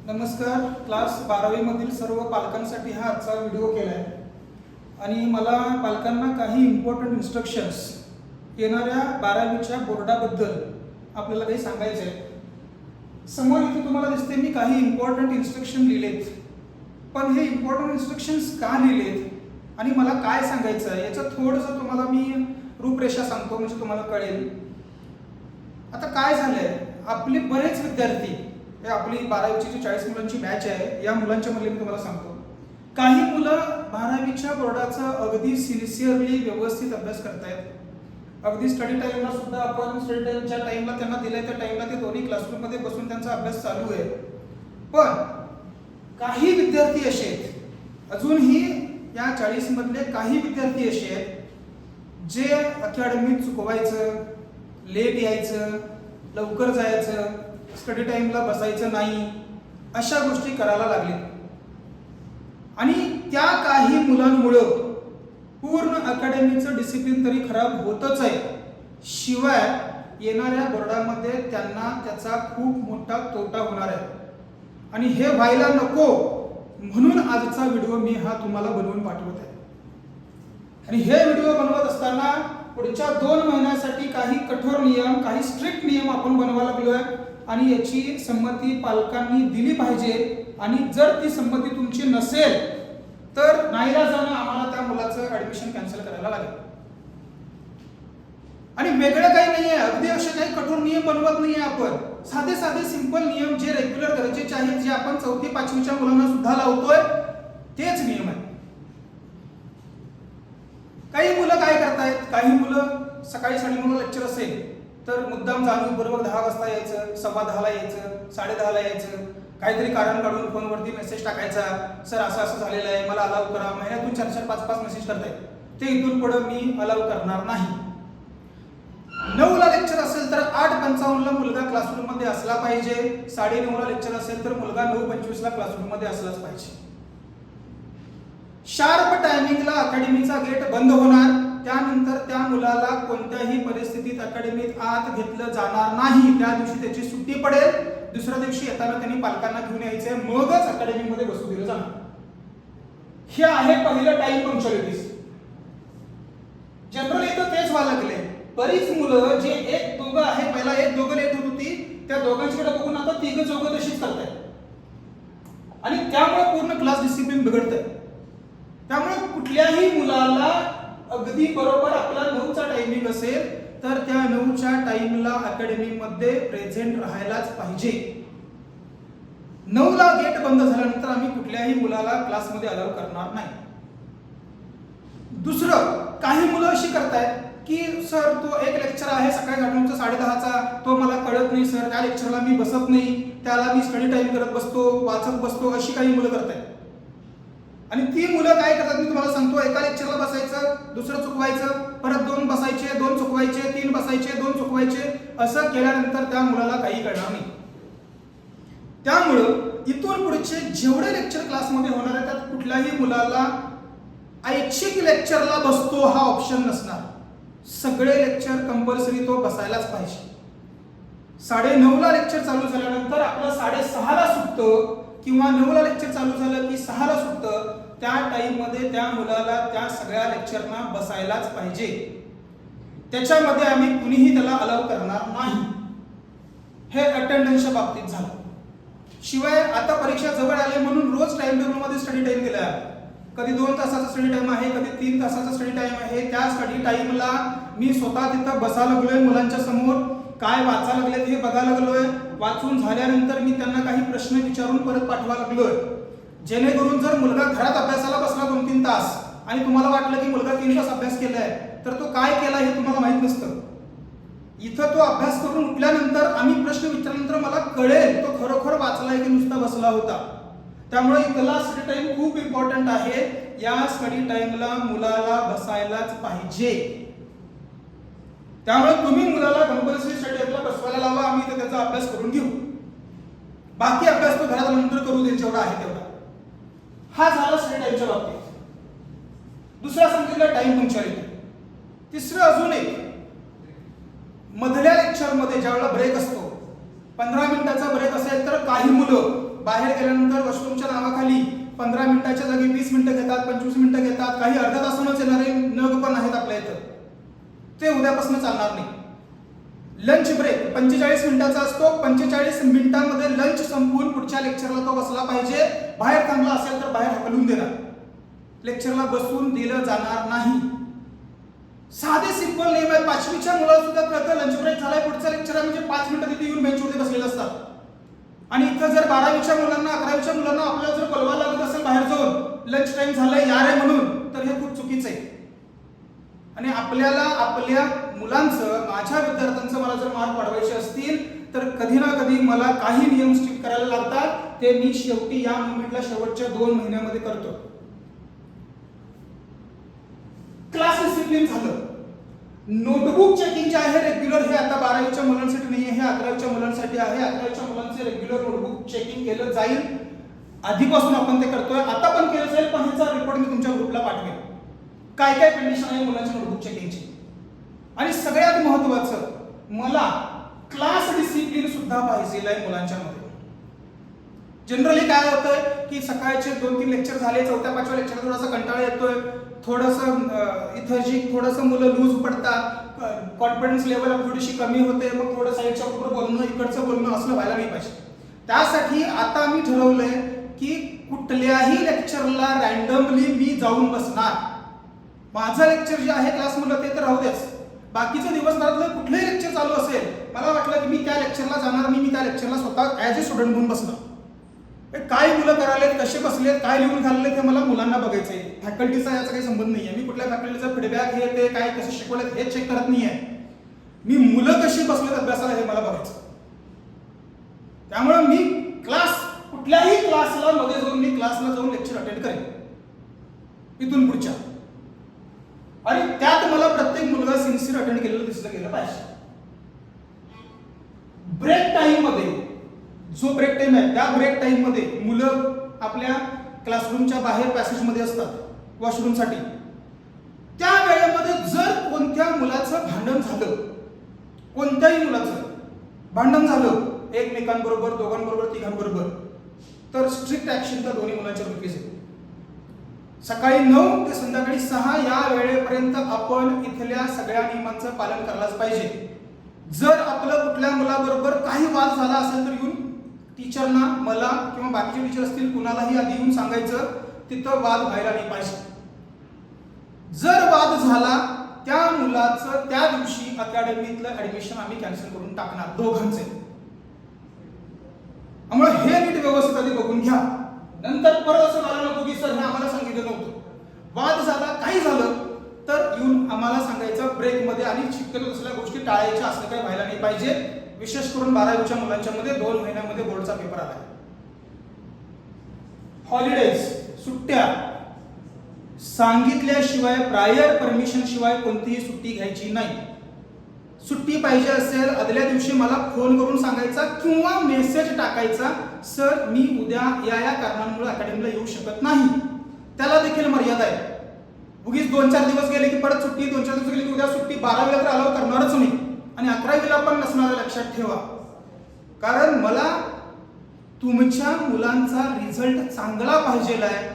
नमस्कार. क्लास 12वी मधील सर्व पालकांसाठी हा आजचा व्हिडिओ केला आहे आणि मला पालकांना काही इम्पॉर्टंट इन्स्ट्रक्शन्स येणाऱ्या 12वीच्या बोर्डाबद्दल आपल्याला काही सांगायचं आहे. समोर इथे तुम्हाला दिसते मी काही इम्पॉर्टंट इन्स्ट्रक्शन लिहिलेत, पण हे इम्पॉर्टंट इन्स्ट्रक्शन्स का लिहिलेत आणि मला काय सांगायचं आहे याचं थोडंसं तुम्हाला मी रूपरेषा सांगतो, म्हणजे तुम्हाला कळेल. आता काय झालंय, आपले बरेच विद्यार्थी, आपली 12वीची जी 40 मुलांची बॅच आहे, या मुलांच्या मध्ये मी तुम्हाला सांगतो, काही मुलं 12वीच्या बोर्डाचा अगदी सिन्सिअरली व्यवस्थित अभ्यास करतायत. अगदी स्टडी टाइमला सुद्धा आपण स्टडी टाइमच्या टाइमला त्यांना दिलंय त्या टाइमला ते दोन्ही क्लासरूम मध्ये बसून त्यांचा अभ्यास चालू आहे. पण काही विद्यार्थी असे आहेत, अजूनही या 40 मधले काही विद्यार्थी असे आहेत जे अकॅडमीत चुकवायचं, लेट यायचं, लवकर जायचं, स्टडी टाइमला बसायचं नाही, अशा गोष्टी करायला लागले. आणि त्या काही मुलांमुळं पूर्ण अकॅडमीचं डिसिप्लिन तरी खराब होतच आहे, शिवाय येणाऱ्या बोर्डामध्ये त्यांना त्याचा खूप मोठा तोटा होणार आहे. आणि हे व्हायला नको म्हणून आजचा व्हिडिओ मी हा तुम्हाला बनवून पाठवत आहे. आणि हे व्हिडिओ बनवत असताना पुढच्या 2 महिन्यासाठी काही कठोर नियम, काही स्ट्रिक्ट नियम आपण बनवायला लागलोय आणि याची संमती पालकांनी दिली पाहिजे. आणि जर ती संमती तुमची नसेल तर नाईलाजाने आम्हाला त्या मुलाचं ऍडमिशन कॅन्सल करायला लागेल. आणि वेगळं काही नाहीये, अगदी असे काही कठोर नियम बनवत नाहीये आपण. साधे साधे सिंपल नियम जे रेग्युलर गरजेचे आहेत, जे आपण 4थी 5वीच्या मुलांना सुद्धा लावतोय, तेच नियम आहेत. काही मुलं काय करतायत, काही मुलं सकाळी 9:30 लेक्चर असेल तर मुद्दाम जाणून बरोबर 10 वाजता यायचं, 10:15 यायचं, 10:30 यायचं, काहीतरी कारण काढून फोनवरती मेसेज टाकायचा, सर असं असं झालेलं आहे, मला अलाव करा. महिन्यातून 4-4, 5-5 मेसेज करतायत. ते इथून पुढे मी अलाव करणार नाही. 9ला लेक्चर असेल तर 8:55ला मुलगा क्लासरूम मध्ये असला पाहिजे. 9:30ला लेक्चर असेल तर मुलगा 9:25ला क्लासरूम मध्ये असलाच पाहिजे. शार्प टायमिंगला अकॅडमीचा गेट बंद होणार, त्यानंतर त्या मुलाला कोणत्याही परिस्थितीत अकॅडमीत आत घेतलं जाणार नाही. त्या दिवशी त्याची सुट्टी पडेल, दुसऱ्या दिवशी येताना त्यांनी पालकांना घेऊन यायचे, मगच अकॅडमीमध्ये बसू दिलं जाणार. हे आहे पहिलं टाइम पंक्च्युअलिटीज. जनरली तर तेच व्हायला लागले. बरीच मुलं जे एक दोघं आहे, पहिला एक दोघं लेट होत होती, त्या दोघांच्याकडे बघून आता 3-4 तशीच करतायत आणि त्यामुळे पूर्ण क्लास डिसिप्लिन बिघडतंय. त्यामुळे कुठल्याही मुलाला अगदी बरोबर आपला 9चा टायमिंग असेल तर त्या 9च्या टाइमला अकॅडमीमध्ये प्रेझेंट राहायलाच पाहिजे. 9ला गेट बंद झाल्यानंतर आम्ही कुठल्याही मुलाला क्लासमध्ये अलाव करणार नाही. दुसरं, काही मुलं अशी करतायत की सर तो एक लेक्चर आहे सकाळी 9चा 10:30चा, तो मला कळत नाही सर, त्या लेक्चरला मी बसत नाही, त्याला मी स्टडी टाइम करत बसतो, वाचत बसतो, अशी काही मुलं करतायत. आणि ती मुलं काय करतात मी तुम्हाला सांगतो, एका लेक्चरला बसायचं, दुसरं चुकवायचं, परत 2 बसायचे, 2 चुकवायचे, 3 बसायचे, 2 चुकवायचे, असं केल्यानंतर त्या मुलाला काही कळणार नाही. त्यामुळं इथून पुढचे जेवढे लेक्चर क्लासमध्ये होणार आहे त्यात कुठल्याही मुलाला ऐच्छिक लेक्चरला बसतो हा ऑप्शन नसणार. सगळे लेक्चर कंपल्सरी तो बसायलाच पाहिजे. 9:30ला लेक्चर चालू झाल्यानंतर आपलं 6:30ला सुटतं किंवा 9ला लेक्चर चालू झालं की 6ला सुटतं, त्या टाइम मध्ये त्या मुलाला त्या सगळ्या लेक्चरना बसायलाच पाहिजे. त्याच्यामध्ये आम्ही कुणीही त्याला अलाव करणार नाही. हे अटेंडन्सच्या बाबतीत झालं. शिवाय आता परीक्षा जवळ आली म्हणून रोज टाइम टेबल मध्ये स्टडी टाइम दिला आहे. कधी 2 तासाचा स्टडी टाइम आहे, कधी 3 तासाचा स्टडी टाइम आहे. त्या स्टडी टाइमला मी स्वतः तिथं बसायला लागलोय, मुलांच्या समोर काय वाचायला लागलेत हे बघायला लागलोय. वाचून झाल्यानंतर मी त्यांना काही प्रश्न विचारून परत पाठवायला लागलोय, जेणेकरून जर मुलगा घरात अभ्यासाला बसला 2-3 तास आणि तुम्हाला वाटलं की मुलगा 3 तास अभ्यास केलाय तर तो काय केला हे तुम्हाला माहित नसतं. इथं तो अभ्यास करून उठल्यानंतर आम्ही प्रश्न विचारल्यानंतर मला कळेल तो खरोखर वाचलाय की नुसता बसला होता. त्यामुळे इथला स्टडी टाइम खूप इम्पॉर्टंट आहे. या स्टडी टाइमला मुलाला बसायलाच पाहिजे. त्यामुळे तुम्ही मुलाला कंपल्सरी स्टडी टाइमला बसवायला लावा, आम्ही त्याचा अभ्यास करून घेऊ. बाकी अभ्यास तो घरात नंतर करू दे जेवढा आहे तेवढा. हा झाला स्टडी टाइमच्या बाबतीत. दुसरा सांगितलं टाइम पंक्च्युअलिटी. तिसरं अजून एक, मधल्या लेक्चरमध्ये ज्यावेळेला ब्रेक असतो, 15 मिनिटाचा ब्रेक असेल तर काही मुलं बाहेर गेल्यानंतर वॉशरूमच्या नावाखाली 15 मिनिटाच्या जागी 20 मिनिटं घेतात, 25 मिनिटं घेतात, काही अर्ध्या तासानंच येणारे नग पण आहेत आपल्या इथं. ते उद्यापासून चालणार नाही. लंच ब्रेक 45 मिनिटाचा असतो. 45 मिनिटांमध्ये लंच संपवून पुढच्या लेक्चरला तो बसला पाहिजे. बाहेर थांबला असेल तर बाहेर हकलून देणार, लेक्चरला बसून दिलं जाणार नाही. साधे सिंपल नियम आहेत. 5वीच्या मुलाला सुद्धा कळतं लंच ब्रेक झालाय, पुढचा लेक्चर आहे म्हणजे 5 मिनिटं तिथे येऊन बेंचवरती बसलेले असतात. आणि इथं जर 12वीच्या मुलांना 11वीच्या मुलांना आपल्याला जर बोलवायला लागत असेल बाहेर जाऊन लंच टाइम झालाय या रे म्हणून, तर हे खूप चुकीचं आहे. आणि आपल्याला आपल्या मुलांचं, माझ्या विद्यार्थ्यांचं मला जर मार्क वाढवायचे असतील तर कधी ना कधी मला काही नियम स्ट्रिक्ट करायला लागतात. ते मी शेवटी या मुवमेंटला शेवटच्या 2 महिन्यामध्ये करतो. क्लास डिसिप्लिन झालं. नोटबुक चेकिंग जे आहे रेग्युलर, हे आता 12वीच्या मुलांसाठी नाही आहे, हे 11वीच्या मुलांसाठी आहे. 11वीच्या मुलांचे रेग्युलर नोटबुक चेकिंग केलं जाईल. आधीपासून आपण ते करतोय, आता पण केलं जाईल. पण ह्याचा रिपोर्ट मी तुमच्या ग्रुपला पाठवेन. काय काय कंडिशन आहे मुलांच्या नोटबुक चेकिंगची. आणि सगळ्यात महत्त्वाचं, मला क्लास डिसिप्लिन सुद्धा पाहिजे आहे मुलांच्या मध्ये. जनरली काय होतंय की सकाळचे 2-3 लेक्चर झाले, 4-5व्या लेक्चर थोडासा कंटाळा येतोय, थोडंसं इथं जी थोडंसं मुलं लूज पडतात, कॉन्फिडन्स लेवल थोडीशी कमी होते, मग थोडं साईडच्या बरोबर बोलणं, इकडचं बोलणं असलं व्हायला नाही पाहिजे. त्यासाठी आता मी ठरवलंय की कुठल्याही लेक्चरला रॅन्डमली मी जाऊन बसणार. माझं लेक्चर जे आहे क्लासमधलं ते तर राहू देच, बाकीचं दिवसभरातलं कुठलंही लेक्चर चालू असेल, मला वाटलं की मी त्या लेक्चरला जाणार नाही, मी त्या लेक्चरला स्वतः ॲज ए स्टुडंट म्हणून बसणार. काय मुलं करायलेत, कसे बसलेत, काय लिहून घाललेत हे मला मुलांना बघायचं आहे. फॅकल्टीचा याचा काही संबंध नाही आहे. मी कुठल्या फॅकल्टीचा फीडबॅक हे ते काय कसं शिकवलेत हे चेक करत नाही आहे. मी मुलं कशी बसलेत अभ्यासाला हे मला बघायचं. त्यामुळे मी कुठल्याही क्लासला मध्ये जाऊन मी क्लासला जाऊन लेक्चर अटेंड करेन इथून पुढच्या. आणि त्यात मला प्रत्येक मुलगा सिन्सिअर अटेंड केलेलं दिसलं गेलं पाहिजे. ब्रेक टाइम मध्ये, जो ब्रेक टाइम आहे त्या ब्रेक टाइम मध्ये मुलं आपल्या क्लासरूमच्या बाहेर पॅसेजमध्ये असतात वॉशरूमसाठी. त्या वेळेमध्ये जर कोणत्या मुलाचं भांडण झालं, कोणत्याही मुलाचं भांडण झालं एकमेकांबरोबर, दोघांबरोबर, तिघांबरोबर, तर स्ट्रिक्ट ऍक्शन त्या दोन्ही मुलांच्या वरती आहे. सकाळी 9 ते संध्याकाळी 6 या वेळेपर्यंत आपण इथल्या सगळ्या नियमांचं पालन करायलाच पाहिजे. जर आपलं कुठल्या मुलाबरोबर काही वाद झाला असेल तर येऊन टीचरना, मला किंवा बाकीचे टीचर असतील कुणालाही आधी येऊन सांगायचं, तिथं वाद व्हायला नाही पाहिजे. जर वाद झाला त्या मुलाचं त्या दिवशी अकॅडमीतलं ऍडमिशन आम्ही कॅन्सल करून टाकणार दोघांचे. त्यामुळे हे नीट व्यवस्थित आधी बघून घ्या. नंतर परत असं झालं नको की सर हे आम्हाला सांगितलं नव्हतं. वाद झाला, काही झालं तर येऊन आम्हाला सांगायचं ब्रेकमध्ये, आणि शक्यतो तसल्या गोष्टी टाळायच्या, असं काही व्हायला नाही पाहिजे. विशेष करून 12वीच्या मुलांच्या मध्ये 2 महिन्यामध्ये बोर्डचा पेपर आला. हॉलिडेज, सुट्ट्या सांगितल्याशिवाय, प्रायर परमिशन शिवाय कोणतीही सुट्टी घ्यायची नाही. सुट्टी पाहिजे असेल आदल्या दिवशी मला फोन करून सांगायचा किंवा मेसेज टाकायचा, सर मी उद्या या कारणांमुळे अकॅडमीला येऊ शकत नाही. त्याला देखील मर्यादा आहे. उगीच 2-4 दिवस गेले की परत सुट्टी, 2-4 दिवस गेले की उद्या सुट्टी, 12वीला तर अलाव करणारच नाही आणि 11वीला पण नसणार, लक्षात ठेवा. कारण मला तुमच्या मुलांचा रिझल्ट चांगला पाहिजे आहे.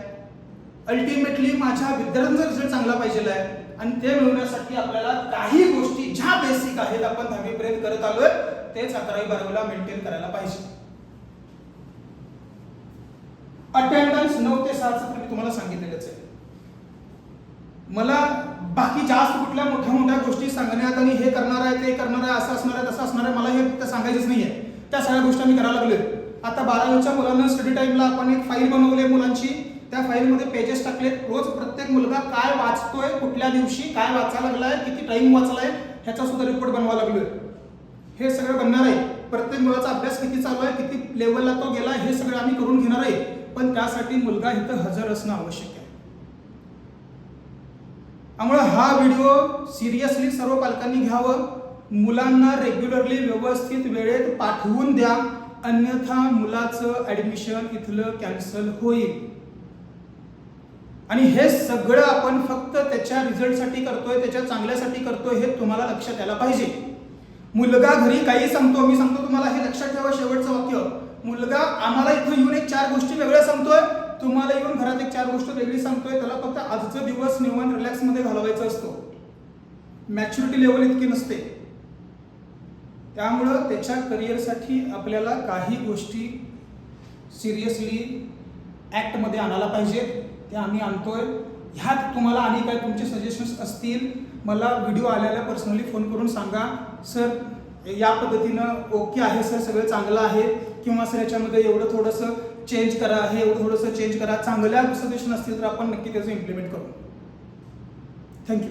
अल्टिमेटली माझ्या विद्यार्थ्यांचा रिझल्ट चांगला पाहिजे आहे, आणि ते मिळवण्यासाठी आपल्याला काही गोष्टी ज्या बेसिक आहेत आपण 10वी पर्यंत करत आलोय तेच 11वी-12वीला मेंटेन करायला पाहिजे. अटेंडन्स 9 ते 6 तर मी तुम्हाला सांगितलेलंच आहे. मला बाकी जास्त कुठल्या मोठ्या गोष्टी सांगण्यात आणि हे करणार आहे, ते करणार आहे, असं असणार आहे, तसं असणार आहे, मला हे सांगायचंच नाही आहे. त्या सगळ्या गोष्टी मी करायला लागलोय. आता 12वीच्या मुलांना स्टडी टाइमला आपण एक फाईल बनवली मुलांची. त्या फाईलमध्ये पेजेस टाकलेत. रोज प्रत्येक मुलगा काय वाचतोय, कुठल्या दिवशी काय वाचायला लागलाय, किती टाइम वाचलाय, ह्याचा सुद्धा रिपोर्ट बनवायला लागलोय. हे सगळं बनणार आहे. प्रत्येक मुलाचा अभ्यास किती चालू आहे, किती लेवलला तो गेला, हे सगळं आम्ही करून घेणार आहे. पण त्यासाठी मुलगा इथं हजर असणं आवश्यक आहे. त्यामुळे हा व्हिडिओ सिरियसली सर्व पालकांनी घ्यावं. मुलांना रेग्युलरली व्यवस्थित वेळेत पाठवून द्या, अन्यथा मुलाचं ऍडमिशन इथलं कॅन्सल होईल. आणि हे सगळं आपण फक्त त्याच्या रिझल्टसाठी करतोय, त्याच्या चांगल्यासाठी करतोय, हे तुम्हाला लक्षात यायला पाहिजे. मुलगा घरी काही सांगतो, मी सांगतो तुम्हाला हे लक्षात ठेवा. शेवटचं वाक्य, मुलगा आम्हाला इथं येऊन एक 4 गोष्टी वेगळ्या सांगतोय, तुम्हाला येऊन घरात एक 4 गोष्ट वेगळी सांगतोय. त्याला फक्त आजचा दिवस निवांत रिलॅक्समध्ये घालवायचा असतो. मॅच्युरिटी लेवल इतकी नसते. त्यामुळं त्याच्या करिअरसाठी आपल्याला काही गोष्टी सिरियसली ॲक्टमध्ये आणायला पाहिजेत. त्या आम्ही आणतोय. ह्यात तुम्हाला आणि काय तुमचे सजेशन्स असतील मला व्हिडिओ आल्याला पर्सनली फोन करून सांगा. सर या पद्धतीनं ओके आहे सर, सगळं चांगलं आहे, किंवा सर याच्यामध्ये एवढं थोडंसं चेंज करा, हे एवढं थोडंसं चेंज करा. चांगल्या सजेशन असतील तर आपण नक्की त्याचं इम्प्लिमेंट करू. थँक्यू.